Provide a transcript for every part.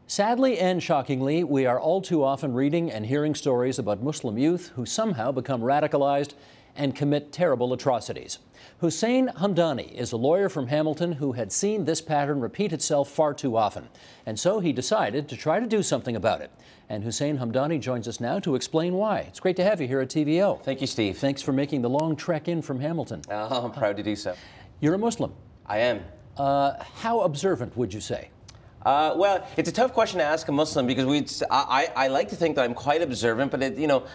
Sadly and shockingly, we are all too often reading and hearing stories about Muslim youth who somehow become radicalized and commit terrible atrocities. Hussein Hamdani is a lawyer from Hamilton who had seen this pattern repeat itself far too often, and so he decided to try to do something about it. And Hussein Hamdani joins us now to explain why. It's great to have you here at TVO. Thank you, Steve. Thanks for making the long trek in from Hamilton. I'm proud to do so. You're a Muslim. I am. How observant would you say? Well, it's a tough question to ask a Muslim because I like to think that I'm quite observant, but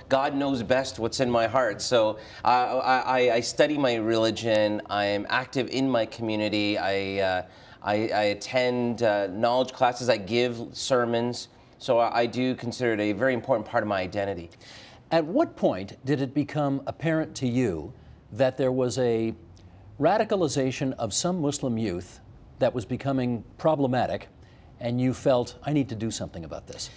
God knows best what's in my heart. So I study my religion. I'm active in my community. I attend knowledge classes. I give sermons. So I do consider it a very important part of my identity. At what point did it become apparent to you that there was a radicalization of some Muslim youth that was becoming problematic, and you felt, I need to do something about this?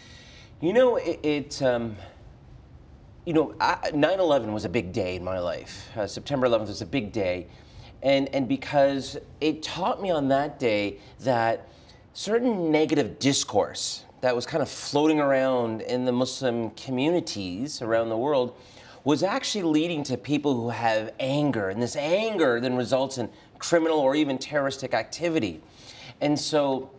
9/11 was a big day in my life. September 11th was a big day. And because it taught me on that day that certain negative discourse that was kind of floating around in the Muslim communities around the world was actually leading to people who have anger, and this anger then results in criminal or even terroristic activity. And so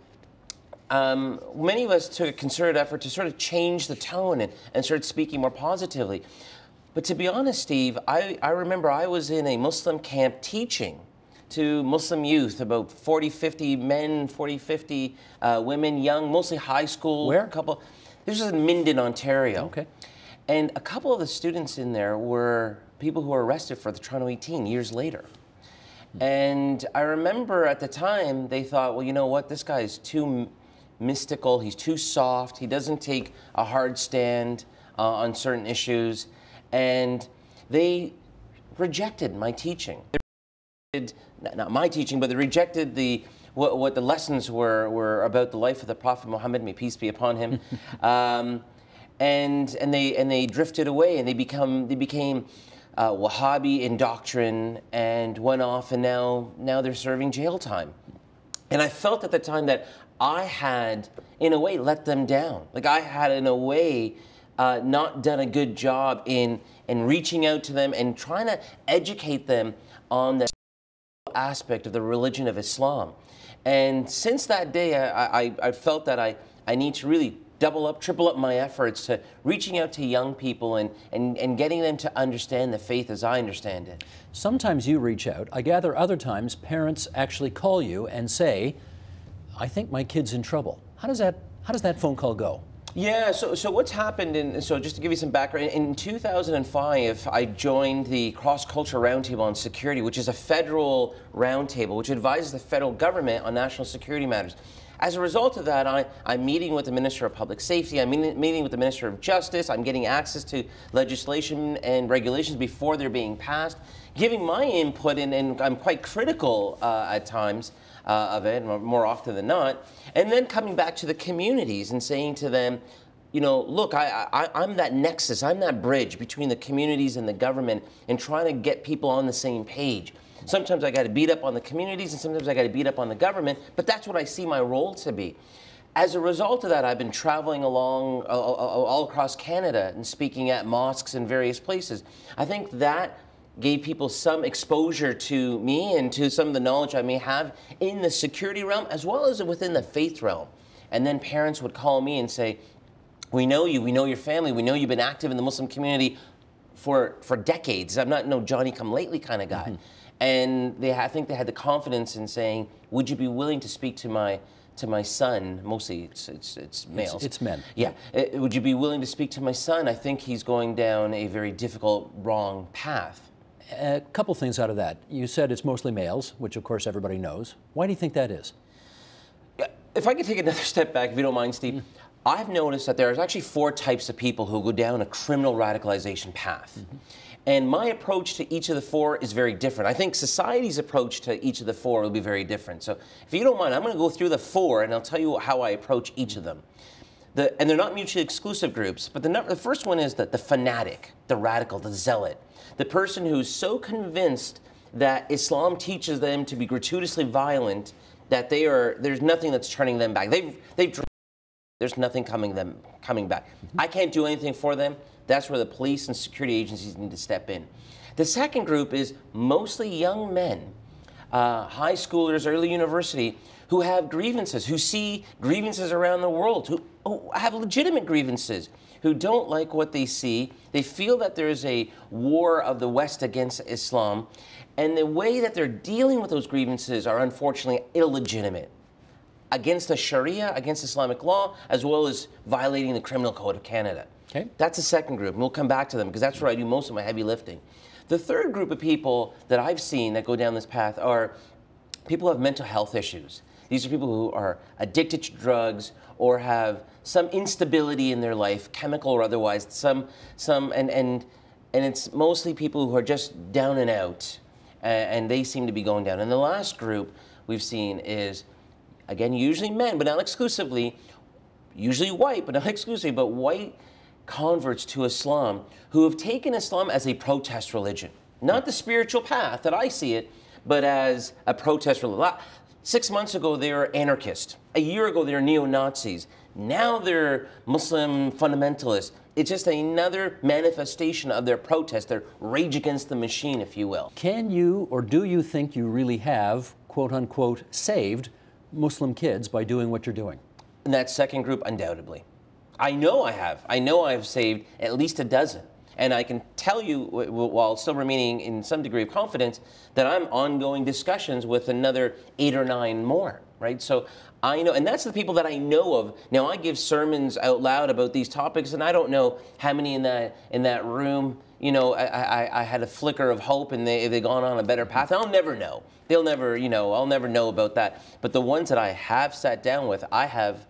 many of us took a concerted effort to sort of change the tone and start speaking more positively. But to be honest, Steve, I remember I was in a Muslim camp teaching to Muslim youth, about 40, 50 men, 40, 50 women, young, mostly high school. Where? This was in Minden, Ontario. Okay. And a couple of the students in there were people who were arrested for the Toronto 18 years later. And I remember at the time they thought, well, you know what, this guy is too mystical, he's too soft, he doesn't take a hard stand on certain issues, and they rejected my teaching. Not my teaching, but they rejected what the lessons were about the life of the Prophet Muhammad, may peace be upon him, and they drifted away, and they became Wahhabi in doctrine and went off, and now they're serving jail time. And I felt at the time that I had, in a way, let them down. Like I had, in a way, not done a good job in reaching out to them and trying to educate them on the aspect of the religion of Islam. And since that day, I felt that I need to really double up, triple up my efforts to reaching out to young people and getting them to understand the faith as I understand it. Sometimes you reach out. I gather other times parents actually call you and say, I think my kid's in trouble. How does that phone call go? Yeah, so what's happened, so just to give you some background, in 2005, I joined the CrossCultural Roundtable on security, which is a federal roundtable which advises the federal government on national security matters. As a result of that, I'm meeting with the Minister of Public Safety, I'm meeting with the Minister of Justice, I'm getting access to legislation and regulations before they're being passed, giving my input, and I'm quite critical at times of it, more often than not, and then coming back to the communities and saying to them, look, I'm that nexus, I'm that bridge between the communities and the government and trying to get people on the same page. Sometimes I got to beat up on the communities and sometimes I got to beat up on the government, but that's what I see my role to be. As a result of that, I've been traveling along all across Canada and speaking at mosques in various places. I think that gave people some exposure to me and to some of the knowledge I may have in the security realm as well as within the faith realm. And then parents would call me and say, we know you, we know your family, we know you've been active in the Muslim community for decades. I'm not no Johnny-come-lately kind of guy. And I think they had the confidence in saying, would you be willing to speak to my son? Mostly it's males. It's men. Yeah. Would you be willing to speak to my son? I think he's going down a very difficult, wrong path. A couple things out of that. You said it's mostly males, which of course everybody knows. Why do you think that is? If I could take another step back, if you don't mind, Steve, I've noticed that there's actually 4 types of people who go down a criminal radicalization path. And my approach to each of the 4 is very different. I think society's approach to each of the 4 will be very different. So if you don't mind, I'm going to go through the 4 and I'll tell you how I approach each of them. And they're not mutually exclusive groups, but the first one is the fanatic, the radical, the zealot, the person who's so convinced that Islam teaches them to be gratuitously violent that there's nothing that's turning them back. They've there's nothing coming back. I can't do anything for them. That's where the police and security agencies need to step in. The second group is mostly young men, high schoolers, early university, who have grievances, who see grievances around the world, who have legitimate grievances, who don't like what they see. They feel that there is a war of the West against Islam, and the way that they're dealing with those grievances are unfortunately illegitimate, against the Sharia, against Islamic law, as well as violating the Criminal Code of Canada. Okay. That's the second group, and we'll come back to them because that's where I do most of my heavy lifting. The third group of people that I've seen that go down this path are people who have mental health issues. These are people who are addicted to drugs or have some instability in their life, chemical or otherwise. And it's mostly people who are just down and out, and they seem to be going down. And the last group we've seen is, again, usually men, but not exclusively, usually white, but not exclusively, but white converts to Islam who have taken Islam as a protest religion. Not the spiritual path that I see it, but as a protest religion. 6 months ago, they were anarchists. A year ago, they were neo-Nazis. Now they're Muslim fundamentalists. It's just another manifestation of their protest, their rage against the machine, if you will. Can you, or do you think you really have, quote unquote, saved Muslim kids by doing what you're doing? In that second group, undoubtedly. I know I have. I know I've saved at least a dozen. And I can tell you, while still remaining in some degree of confidence, that I'm ongoing discussions with another 8 or 9 more, right? So I know, and that's the people that I know of. Now, I give sermons out loud about these topics, and I don't know how many in that room, you know, I had a flicker of hope and they've gone on a better path. I'll never know. They'll never, you know, I'll never know about that. But the ones that I have sat down with, I have,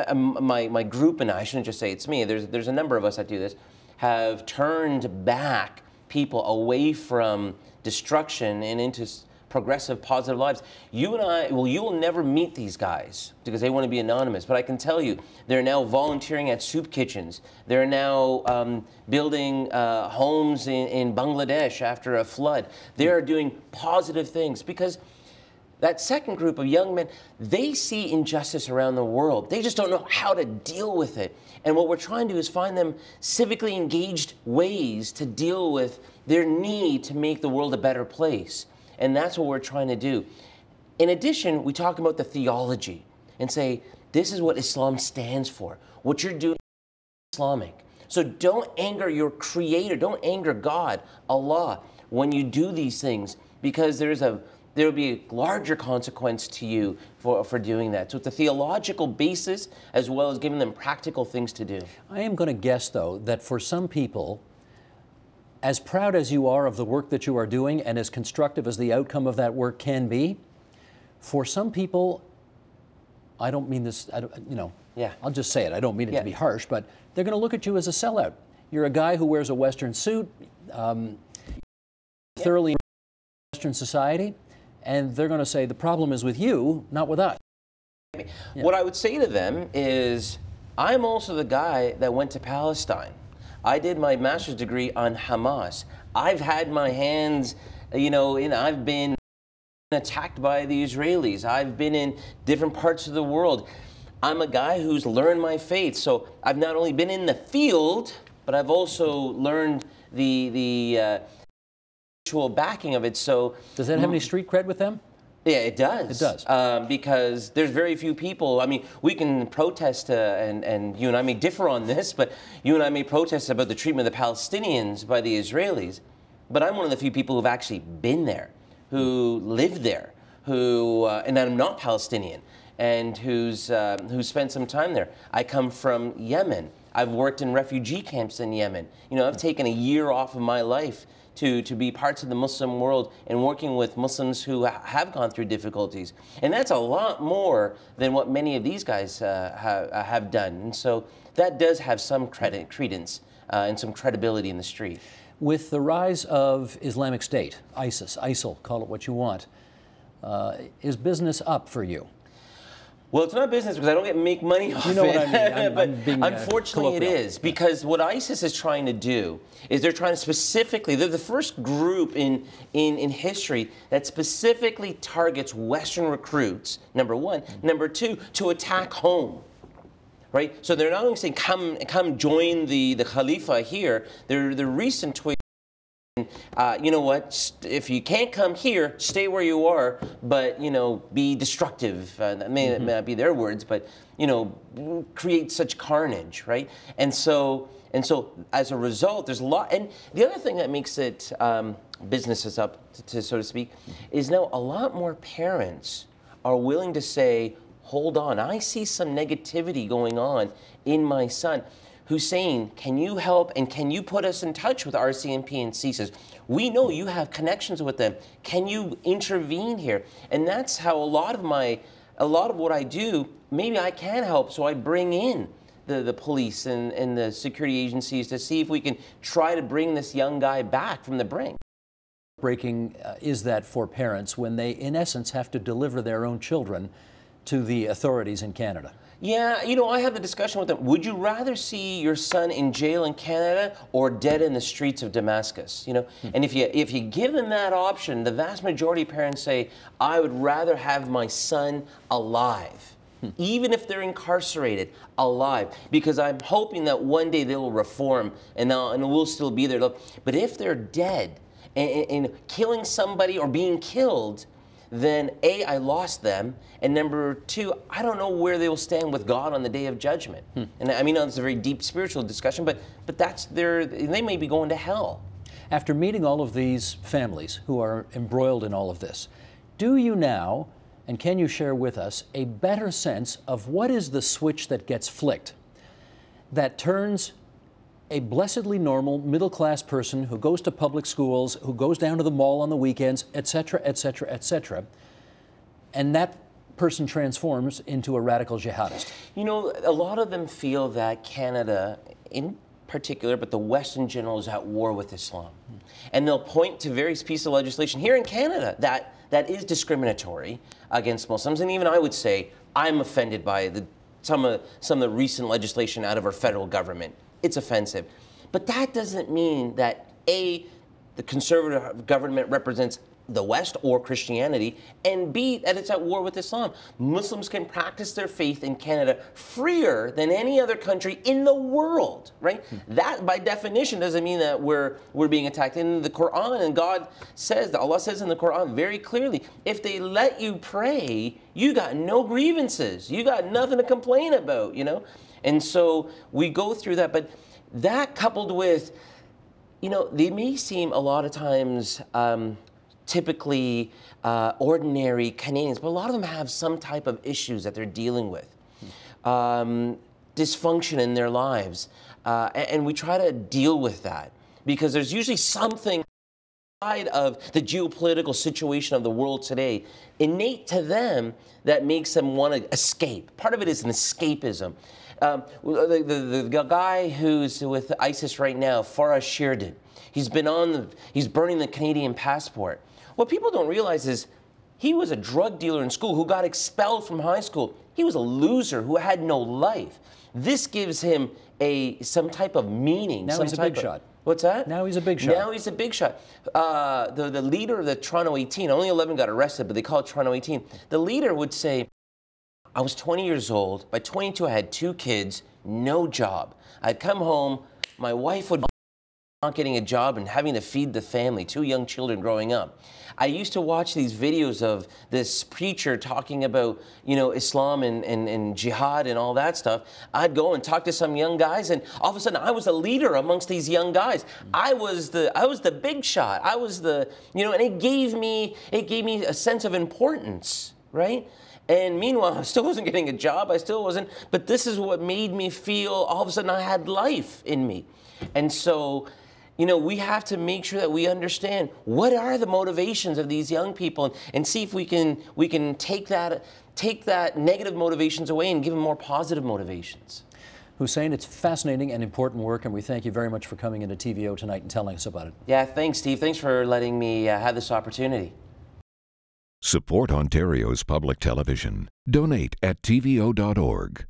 my group and I shouldn't just say it's me, there's a number of us that do this, have turned back people away from destruction and into progressive, positive lives. You and I, well, you will never meet these guys because they want to be anonymous, but I can tell you, they're now volunteering at soup kitchens. They're now building homes in Bangladesh after a flood. They are doing positive things because that second group of young men, they see injustice around the world. They just don't know how to deal with it. And what we're trying to do is find them civically engaged ways to deal with their need to make the world a better place. And that's what we're trying to do. In addition, we talk about the theology and say, this is what Islam stands for. What you're doing is Islamic. So don't anger your creator. Don't anger God, Allah, when you do these things, because there will be a larger consequence to you for doing that. So it's a theological basis as well as giving them practical things to do. I am going to guess, though, that for some people, as proud as you are of the work that you are doing and as constructive as the outcome of that work can be, for some people, I don't mean this, I'll just say it, I don't mean it to be harsh, but they're going to look at you as a sellout. You're a guy who wears a Western suit, thoroughly in Western society, and they're going to say the problem is with you, not with us. What I would say to them is, I'm also the guy that went to Palestine. I did my master's degree on Hamas. I've had my hands, I've been attacked by the Israelis. I've been in different parts of the world. I'm a guy who's learned my faith. So I've not only been in the field, but I've also learned the actual backing of it. So does that have any street cred with them? Yeah, it does. It does. Because there's very few people. I mean, we can protest, and you and I may differ on this, but you and I may protest about the treatment of the Palestinians by the Israelis. But I'm one of the few people who've actually been there, who lived there, and I'm not Palestinian, and who's spent some time there. I come from Yemen. I've worked in refugee camps in Yemen. I've taken a year off of my life to be parts of the Muslim world and working with Muslims who have gone through difficulties. And that's a lot more than what many of these guys have done. And so that does have some credence and some credibility in the street. With the rise of Islamic State, ISIS, ISIL, call it what you want, is business up for you? Well, it's not business because I don't make money off it. You know what I mean. But unfortunately, it is, because what ISIS is trying to do is they're trying to specifically, they're the first group in history that specifically targets Western recruits, number one. Number two, to attack home. right? So they're not only saying, come join the Khalifa here, the recent tweet, you know what, if you can't come here, stay where you are, but, you know, be destructive. That may not be their words, but, you know, create such carnage, right? And so as a result, there's a lot. And the other thing that makes it businesses up, to so to speak, is now a lot more parents are willing to say, hold on, I see some negativity going on in my son. Hussein, can you help and can you put us in touch with RCMP and CSIS? We know you have connections with them. Can you intervene here? And that's how a lot of what I do, maybe I can help. So I bring in the police and the security agencies to see if we can try to bring this young guy back from the brink. Breaking is that for parents when they, in essence, have to deliver their own children to the authorities in Canada? Yeah, you know, I have the discussion with them. Would you rather see your son in jail in Canada or dead in the streets of Damascus? You know, and if you give them that option, the vast majority of parents say, I would rather have my son alive, even if they're incarcerated, alive, because I'm hoping that one day they will reform and we'll still be there. But if they're dead and killing somebody or being killed, then A, I lost them, and number two, I don't know where they will stand with God on the day of judgment. And I mean, it's a very deep spiritual discussion, but they may be going to hell. After meeting all of these families who are embroiled in all of this, do you now, and can you share with us, a better sense of what is the switch that gets flicked that turns a blessedly normal middle-class person who goes to public schools, who goes down to the mall on the weekends, etc., etc., etc., and that person transforms into a radical jihadist? You know, a lot of them feel that Canada, in particular, but the West in general, is at war with Islam. And they'll point to various pieces of legislation here in Canada that is discriminatory against Muslims. And even I would say I'm offended by some of the recent legislation out of our federal government. It's offensive. But that doesn't mean that A, the conservative government represents the West or Christianity, and B, that it's at war with Islam. Muslims can practice their faith in Canada freer than any other country in the world, right? That, by definition, doesn't mean that we're being attacked. In the Quran, and God says, Allah says in the Quran very clearly, if they let you pray, you got no grievances. You got nothing to complain about, you know? And so we go through that, but that coupled with, you know, they may seem a lot of times typically ordinary Canadians, but a lot of them have some type of issues that they're dealing with, dysfunction in their lives, and we try to deal with that because there's usually something outside of the geopolitical situation of the world today innate to them that makes them want to escape. Part of it is an escapism. The guy who's with ISIS right now, Farah Sheardon, he's burning the Canadian passport. What people don't realize is he was a drug dealer in school who got expelled from high school. He was a loser who had no life. This gives him some type of meaning. Now he's a big shot. What's that? Now he's a big shot. Now he's a big shot. The leader of the Toronto 18, only 11 got arrested, but they call it Toronto 18. The leader would say, I was 20 years old. By 22, I had 2 kids, no job. I'd come home, my wife would be not getting a job and having to feed the family, 2 young children growing up. I used to watch these videos of this preacher talking about, you know, Islam and jihad and all that stuff. I'd go and talk to some young guys, and all of a sudden I was a leader amongst these young guys. I was the big shot. I was the, you know, and it gave me a sense of importance, right? And meanwhile, I still wasn't getting a job. I still wasn't. But this is what made me feel all of a sudden I had life in me. And so, you know, we have to make sure that we understand what are the motivations of these young people and see if we can take that negative motivations away and give them more positive motivations. Hussein, it's fascinating and important work, and we thank you very much for coming into TVO tonight and telling us about it. Yeah, thanks, Steve. Thanks for letting me have this opportunity. Support Ontario's public television. Donate at tvo.org.